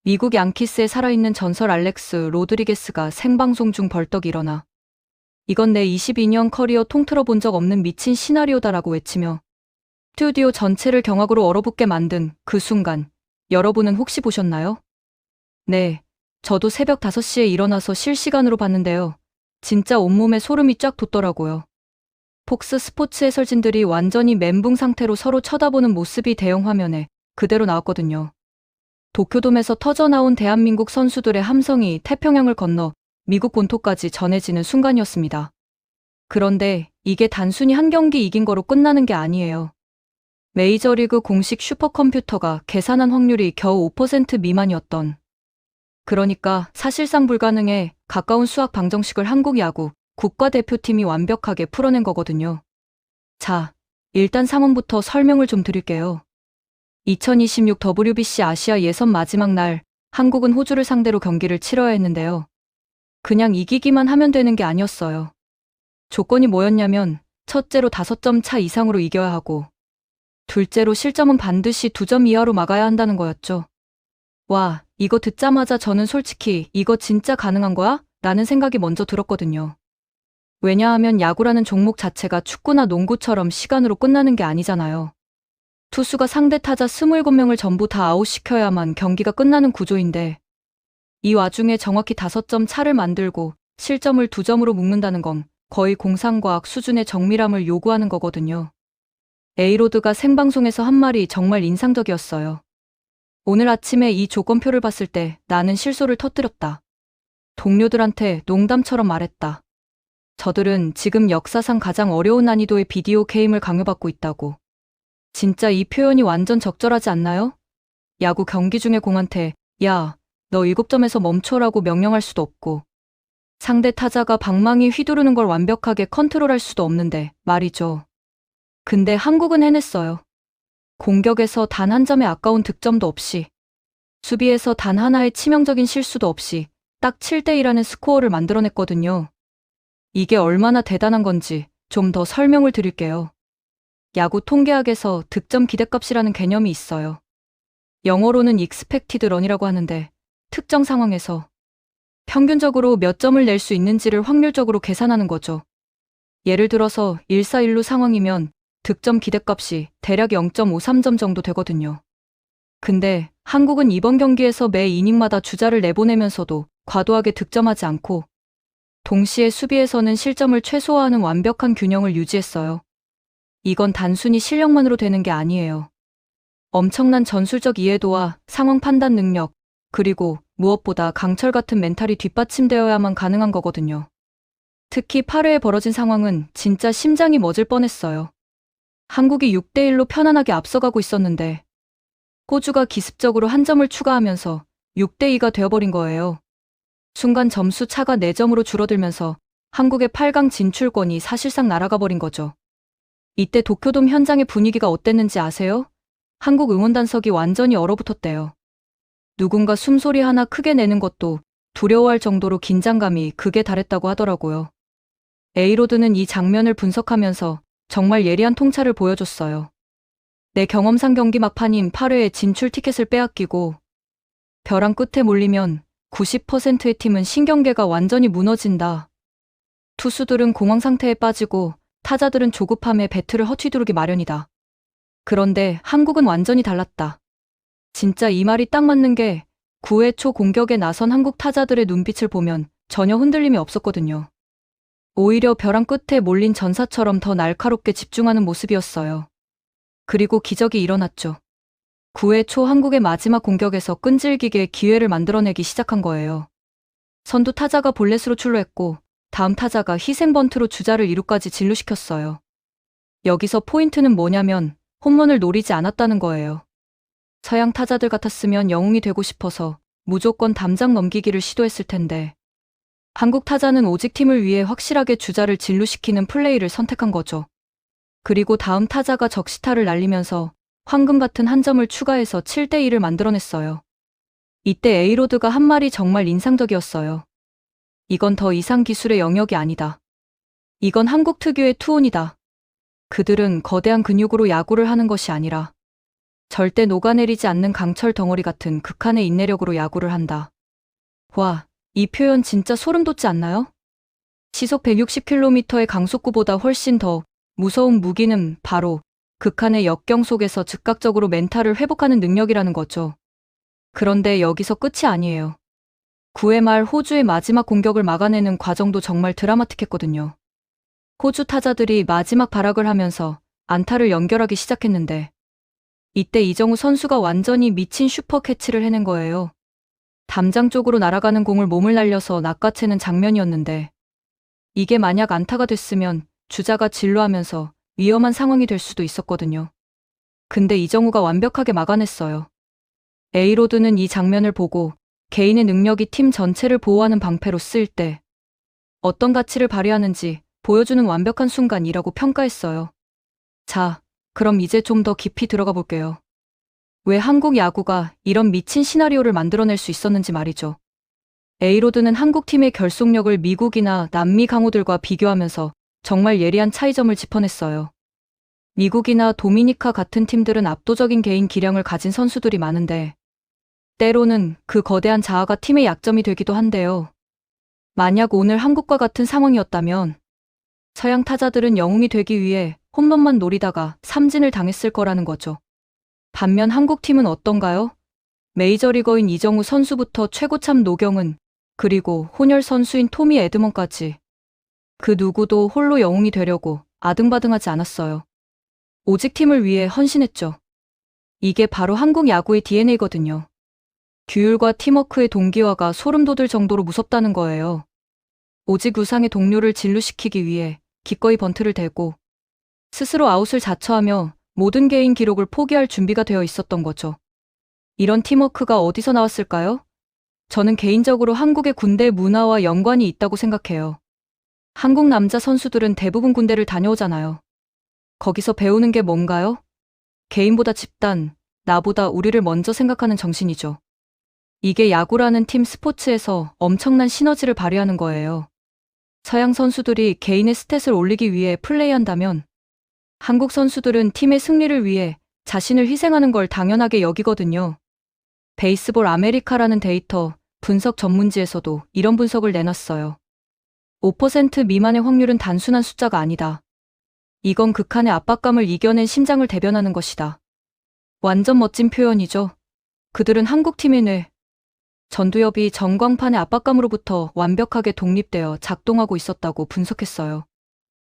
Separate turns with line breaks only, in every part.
미국 양키스에 살아있는 전설 알렉스 로드리게스가 생방송 중 벌떡 일어나 "이건 내 22년 커리어 통틀어 본 적 없는 미친 시나리오다라고 외치며 스튜디오 전체를 경악으로 얼어붙게 만든 그 순간, 여러분은 혹시 보셨나요? 네, 저도 새벽 5시에 일어나서 실시간으로 봤는데요. 진짜 온몸에 소름이 쫙 돋더라고요. 폭스 스포츠 해설진들이 완전히 멘붕 상태로 서로 쳐다보는 모습이 대형 화면에 그대로 나왔거든요. 도쿄돔에서 터져나온 대한민국 선수들의 함성이 태평양을 건너 미국 본토까지 전해지는 순간이었습니다. 그런데 이게 단순히 한 경기 이긴 거로 끝나는 게 아니에요. 메이저리그 공식 슈퍼컴퓨터가 계산한 확률이 겨우 5% 미만이었던, 그러니까 사실상 불가능에 가까운 수학 방정식을 한국 야구 국가대표팀이 완벽하게 풀어낸 거거든요. 자, 일단 상황부터 설명을 좀 드릴게요. 2026 WBC 아시아 예선 마지막 날, 한국은 호주를 상대로 경기를 치러야 했는데요. 그냥 이기기만 하면 되는 게 아니었어요. 조건이 뭐였냐면, 첫째로 5점 차 이상으로 이겨야 하고, 둘째로 실점은 반드시 2점 이하로 막아야 한다는 거였죠. 와, 이거 듣자마자 저는 솔직히 이거 진짜 가능한 거야? 라는 생각이 먼저 들었거든요. 왜냐하면 야구라는 종목 자체가 축구나 농구처럼 시간으로 끝나는 게 아니잖아요. 투수가 상대 타자 27명을 전부 다 아웃시켜야만 경기가 끝나는 구조인데, 이 와중에 정확히 5점 차를 만들고 실점을 2점으로 묶는다는 건 거의 공상과학 수준의 정밀함을 요구하는 거거든요. 에이로드가 생방송에서 한 말이 정말 인상적이었어요. "오늘 아침에 이 조건표를 봤을 때 나는 실소를 터뜨렸다. 동료들한테 농담처럼 말했다. 저들은 지금 역사상 가장 어려운 난이도의 비디오 게임을 강요받고 있다고." 진짜 이 표현이 완전 적절하지 않나요? 야구 경기 중에 공한테 "야, 너 7점에서 멈춰라고 명령할 수도 없고, 상대 타자가 방망이 휘두르는 걸 완벽하게 컨트롤할 수도 없는데 말이죠. 근데 한국은 해냈어요. 공격에서 단 한 점의 아까운 득점도 없이, 수비에서 단 하나의 치명적인 실수도 없이 딱 7대2라는 스코어를 만들어냈거든요. 이게 얼마나 대단한 건지 좀 더 설명을 드릴게요. 야구 통계학에서 득점 기대값이라는 개념이 있어요. 영어로는 expected run이라고 하는데, 특정 상황에서 평균적으로 몇 점을 낼 수 있는지를 확률적으로 계산하는 거죠. 예를 들어서 1-4-1루 상황이면 득점 기대값이 대략 0.53점 정도 되거든요. 근데 한국은 이번 경기에서 매 이닝마다 주자를 내보내면서도 과도하게 득점하지 않고, 동시에 수비에서는 실점을 최소화하는 완벽한 균형을 유지했어요. 이건 단순히 실력만으로 되는 게 아니에요. 엄청난 전술적 이해도와 상황 판단 능력, 그리고 무엇보다 강철 같은 멘탈이 뒷받침되어야만 가능한 거거든요. 특히 8회에 벌어진 상황은 진짜 심장이 멎을 뻔했어요. 한국이 6대1로 편안하게 앞서가고 있었는데, 호주가 기습적으로 한 점을 추가하면서 6대2가 되어버린 거예요. 순간 점수 차가 4점으로 줄어들면서 한국의 8강 진출권이 사실상 날아가 버린 거죠. 이때 도쿄돔 현장의 분위기가 어땠는지 아세요? 한국 응원단석이 완전히 얼어붙었대요. 누군가 숨소리 하나 크게 내는 것도 두려워할 정도로 긴장감이 극에 달했다고 하더라고요. 에이로드는 이 장면을 분석하면서 정말 예리한 통찰을 보여줬어요. 내 경험상 경기 막판인 8회에 진출 티켓을 빼앗기고, 벼랑 끝에 몰리면 90%의 팀은 신경계가 완전히 무너진다. 투수들은 공황 상태에 빠지고 타자들은 조급함에 배트를 헛휘두르기 마련이다. 그런데 한국은 완전히 달랐다. 진짜 이 말이 딱 맞는 게, 9회 초 공격에 나선 한국 타자들의 눈빛을 보면 전혀 흔들림이 없었거든요. 오히려 벼랑 끝에 몰린 전사처럼 더 날카롭게 집중하는 모습이었어요. 그리고 기적이 일어났죠. 9회 초 한국의 마지막 공격에서 끈질기게 기회를 만들어내기 시작한 거예요. 선두 타자가 볼넷으로 출루했고, 다음 타자가 희생 번트로 주자를 2루까지 진루시켰어요. 여기서 포인트는 뭐냐면 홈런을 노리지 않았다는 거예요. 서양 타자들 같았으면 영웅이 되고 싶어서 무조건 담장 넘기기를 시도했을 텐데, 한국 타자는 오직 팀을 위해 확실하게 주자를 진루시키는 플레이를 선택한 거죠. 그리고 다음 타자가 적시타를 날리면서 황금 같은 한 점을 추가해서 7대2를 만들어냈어요. 이때 에이로드가 한 말이 정말 인상적이었어요. "이건 더 이상 기술의 영역이 아니다. 이건 한국 특유의 투혼이다. 그들은 거대한 근육으로 야구를 하는 것이 아니라 절대 녹아내리지 않는 강철 덩어리 같은 극한의 인내력으로 야구를 한다. 와, 이 표현 진짜 소름 돋지 않나요? 시속 160km의 강속구보다 훨씬 더 무서운 무기는 바로 극한의 역경 속에서 즉각적으로 멘탈을 회복하는 능력이라는 거죠. 그런데 여기서 끝이 아니에요. 9회 말 호주의 마지막 공격을 막아내는 과정도 정말 드라마틱했거든요. 호주 타자들이 마지막 발악을 하면서 안타를 연결하기 시작했는데 이때 이정우 선수가 완전히 미친 슈퍼 캐치를 해낸 거예요. 담장 쪽으로 날아가는 공을 몸을 날려서 낚아채는 장면이었는데 이게 만약 안타가 됐으면 주자가 진루하면서 위험한 상황이 될 수도 있었거든요. 근데 이정우가 완벽하게 막아냈어요. 에이로드는 이 장면을 보고 개인의 능력이 팀 전체를 보호하는 방패로 쓰일 때 어떤 가치를 발휘하는지 보여주는 완벽한 순간이라고 평가했어요. 자, 그럼 이제 좀 더 깊이 들어가 볼게요. 왜 한국 야구가 이런 미친 시나리오를 만들어낼 수 있었는지 말이죠. 에이로드는 한국팀의 결속력을 미국이나 남미 강호들과 비교하면서 정말 예리한 차이점을 짚어냈어요. 미국이나 도미니카 같은 팀들은 압도적인 개인 기량을 가진 선수들이 많은데 때로는 그 거대한 자아가 팀의 약점이 되기도 한데요. 만약 오늘 한국과 같은 상황이었다면 서양 타자들은 영웅이 되기 위해 홈런만 노리다가 삼진을 당했을 거라는 거죠. 반면 한국팀은 어떤가요? 메이저리거인 이정우 선수부터 최고참 노경은 그리고 혼혈 선수인 토미 에드먼까지 그 누구도 홀로 영웅이 되려고 아등바등하지 않았어요. 오직 팀을 위해 헌신했죠. 이게 바로 한국 야구의 DNA거든요. 규율과 팀워크의 동기화가 소름 돋을 정도로 무섭다는 거예요. 오직 우상의 동료를 진루시키기 위해 기꺼이 번트를 대고 스스로 아웃을 자처하며 모든 개인 기록을 포기할 준비가 되어 있었던 거죠. 이런 팀워크가 어디서 나왔을까요? 저는 개인적으로 한국의 군대 문화와 연관이 있다고 생각해요. 한국 남자 선수들은 대부분 군대를 다녀오잖아요. 거기서 배우는 게 뭔가요? 개인보다 집단, 나보다 우리를 먼저 생각하는 정신이죠. 이게 야구라는 팀 스포츠에서 엄청난 시너지를 발휘하는 거예요. 서양 선수들이 개인의 스탯을 올리기 위해 플레이한다면 한국 선수들은 팀의 승리를 위해 자신을 희생하는 걸 당연하게 여기거든요. 베이스볼 아메리카라는 데이터 분석 전문지에서도 이런 분석을 내놨어요. 5% 미만의 확률은 단순한 숫자가 아니다. 이건 극한의 압박감을 이겨낸 심장을 대변하는 것이다. 완전 멋진 표현이죠. 그들은 한국팀의 뇌, 전두엽이 전광판의 압박감으로부터 완벽하게 독립되어 작동하고 있었다고 분석했어요.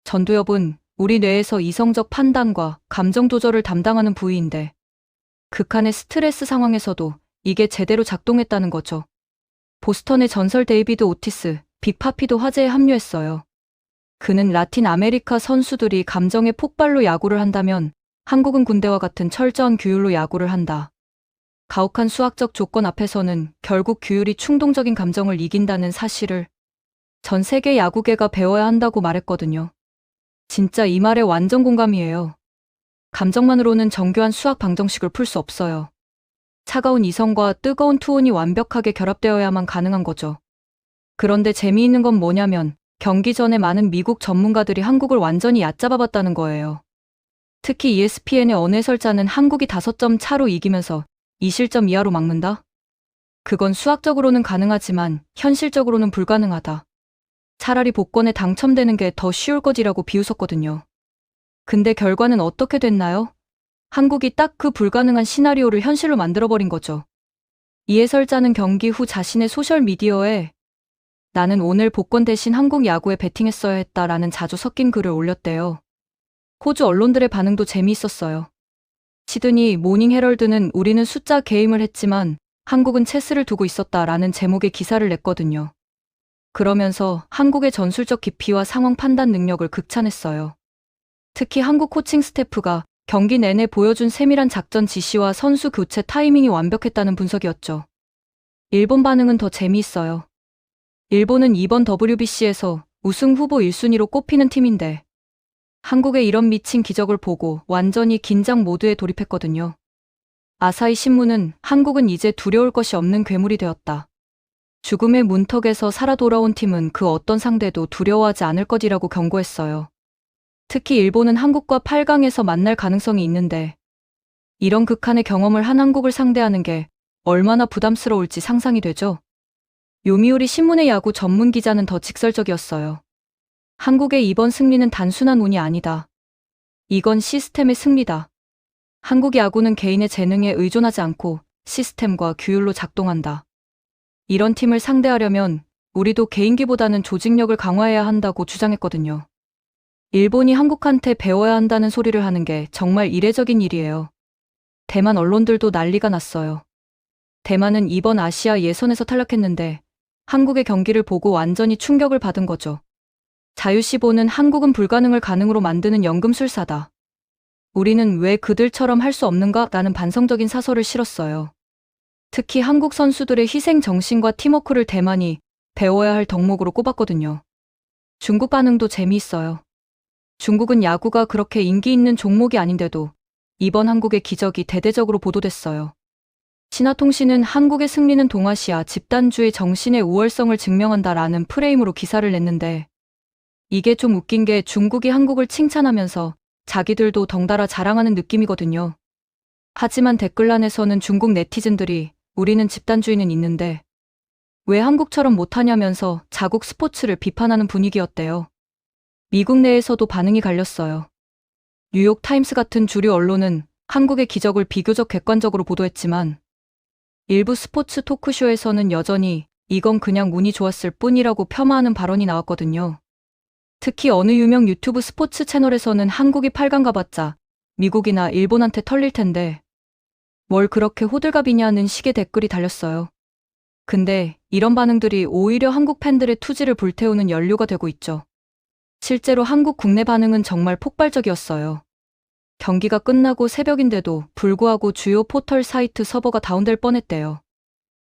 전두엽은 우리 뇌에서 이성적 판단과 감정 조절을 담당하는 부위인데 극한의 스트레스 상황에서도 이게 제대로 작동했다는 거죠. 보스턴의 전설 데이비드 오티스, 빅파피도 화제에 합류했어요. 그는 라틴 아메리카 선수들이 감정의 폭발로 야구를 한다면 한국은 군대와 같은 철저한 규율로 야구를 한다. 가혹한 수학적 조건 앞에서는 결국 규율이 충동적인 감정을 이긴다는 사실을 전 세계 야구계가 배워야 한다고 말했거든요. 진짜 이 말에 완전 공감이에요. 감정만으로는 정교한 수학 방정식을 풀 수 없어요. 차가운 이성과 뜨거운 투혼이 완벽하게 결합되어야만 가능한 거죠. 그런데 재미있는 건 뭐냐면 경기 전에 많은 미국 전문가들이 한국을 완전히 얕잡아봤다는 거예요. 특히 ESPN의 어느 해설자는 한국이 5점 차로 이기면서 2실점 이하로 막는다? 그건 수학적으로는 가능하지만 현실적으로는 불가능하다. 차라리 복권에 당첨되는 게 더 쉬울 거지라고 비웃었거든요. 근데 결과는 어떻게 됐나요? 한국이 딱 그 불가능한 시나리오를 현실로 만들어버린 거죠. 이 해설자는 경기 후 자신의 소셜미디어에 나는 오늘 복권 대신 한국 야구에 베팅했어야 했다라는 자주 섞인 글을 올렸대요. 호주 언론들의 반응도 재미있었어요. 시드니 모닝 헤럴드는 우리는 숫자 게임을 했지만 한국은 체스를 두고 있었다라는 제목의 기사를 냈거든요. 그러면서 한국의 전술적 깊이와 상황 판단 능력을 극찬했어요. 특히 한국 코칭 스태프가 경기 내내 보여준 세밀한 작전 지시와 선수 교체 타이밍이 완벽했다는 분석이었죠. 일본 반응은 더 재미있어요. 일본은 이번 WBC에서 우승 후보 1순위로 꼽히는 팀인데 한국의 이런 미친 기적을 보고 완전히 긴장 모드에 돌입했거든요. 아사히 신문은 한국은 이제 두려울 것이 없는 괴물이 되었다. 죽음의 문턱에서 살아 돌아온 팀은 그 어떤 상대도 두려워하지 않을 것이라고 경고했어요. 특히 일본은 한국과 8강에서 만날 가능성이 있는데 이런 극한의 경험을 한 한국을 상대하는 게 얼마나 부담스러울지 상상이 되죠. 요미우리 신문의 야구 전문 기자는 더 직설적이었어요. 한국의 이번 승리는 단순한 운이 아니다. 이건 시스템의 승리다. 한국 야구는 개인의 재능에 의존하지 않고 시스템과 규율로 작동한다. 이런 팀을 상대하려면 우리도 개인기보다는 조직력을 강화해야 한다고 주장했거든요. 일본이 한국한테 배워야 한다는 소리를 하는 게 정말 이례적인 일이에요. 대만 언론들도 난리가 났어요. 대만은 이번 아시아 예선에서 탈락했는데 한국의 경기를 보고 완전히 충격을 받은 거죠. 자유시보는 한국은 불가능을 가능으로 만드는 연금술사다. 우리는 왜 그들처럼 할 수 없는가? 라는 반성적인 사설을 실었어요. 특히 한국 선수들의 희생 정신과 팀워크를 대만이 배워야 할 덕목으로 꼽았거든요. 중국 반응도 재미있어요. 중국은 야구가 그렇게 인기 있는 종목이 아닌데도 이번 한국의 기적이 대대적으로 보도됐어요. 신화통신은 한국의 승리는 동아시아 집단주의 정신의 우월성을 증명한다라는 프레임으로 기사를 냈는데 이게 좀 웃긴 게 중국이 한국을 칭찬하면서 자기들도 덩달아 자랑하는 느낌이거든요. 하지만 댓글란에서는 중국 네티즌들이 우리는 집단주의는 있는데 왜 한국처럼 못하냐면서 자국 스포츠를 비판하는 분위기였대요. 미국 내에서도 반응이 갈렸어요. 뉴욕 타임스 같은 주류 언론은 한국의 기적을 비교적 객관적으로 보도했지만 일부 스포츠 토크쇼에서는 여전히 이건 그냥 운이 좋았을 뿐이라고 폄하하는 발언이 나왔거든요. 특히 어느 유명 유튜브 스포츠 채널에서는 한국이 8강 가봤자 미국이나 일본한테 털릴 텐데 뭘 그렇게 호들갑이냐는 식의 댓글이 달렸어요. 근데 이런 반응들이 오히려 한국 팬들의 투지를 불태우는 연료가 되고 있죠. 실제로 한국 국내 반응은 정말 폭발적이었어요. 경기가 끝나고 새벽인데도 불구하고 주요 포털 사이트 서버가 다운될 뻔했대요.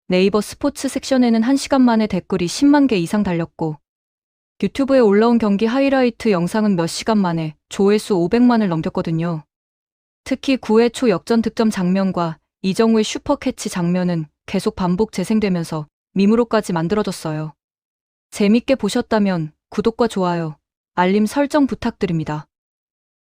네이버 스포츠 섹션에는 1시간 만에 댓글이 10만 개 이상 달렸고 유튜브에 올라온 경기 하이라이트 영상은 몇 시간 만에 조회수 500만을 넘겼거든요. 특히 9회 초 역전 득점 장면과 이정우의 슈퍼캐치 장면은 계속 반복 재생되면서 밈으로까지 만들어졌어요. 재밌게 보셨다면 구독과 좋아요, 알림 설정 부탁드립니다.